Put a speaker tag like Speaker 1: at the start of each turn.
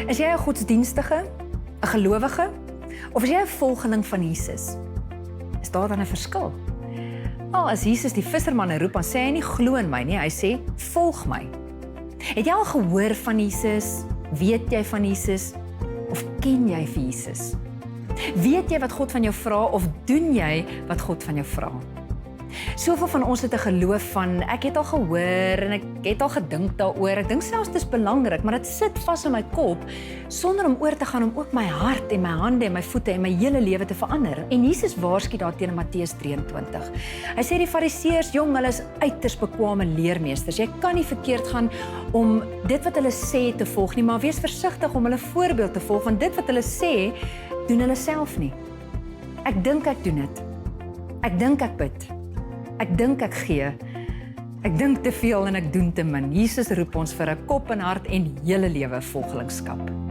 Speaker 1: Is jy 'n godsdienstige, 'n gelowige, of is jy 'n volgeling van Jesus? Is daar dan 'n verskil? As Jesus die vissermanne roep, dan sê hy nie glo in my nie, hy sê volg my. Het jy al gehoor van Jesus? Weet jy van Jesus? Of ken jy vir Jesus? Weet jy wat God van jou vra of doen jy wat God van jou vra? Soveel van ons het 'n geloof van ek het al gehoor en ek het al gedink daaroor. Ek dink selfs dit is belangrik, maar dit sit vas in my kop sonder om oor te gaan om ook my hart en my hande en my voete en my hele lewe te verander. En Jesus waarsku daarteen in Matteus 23. Hy sê die Fariseërs, jong, hulle is uiters bekwame leermeesters. Jy kan nie verkeerd gaan om dit wat hulle sê te volg nie, maar wees versigtig om hulle voorbeeld te volg, want dit wat hulle sê, doen hulle self nie. Ek dink ek doen dit. Ek dink ek bid. Ek dink ek gee. Ek dink te veel en ek doen te min. Jesus roep ons vir 'n kop en hart en hele lewe volgelingskap.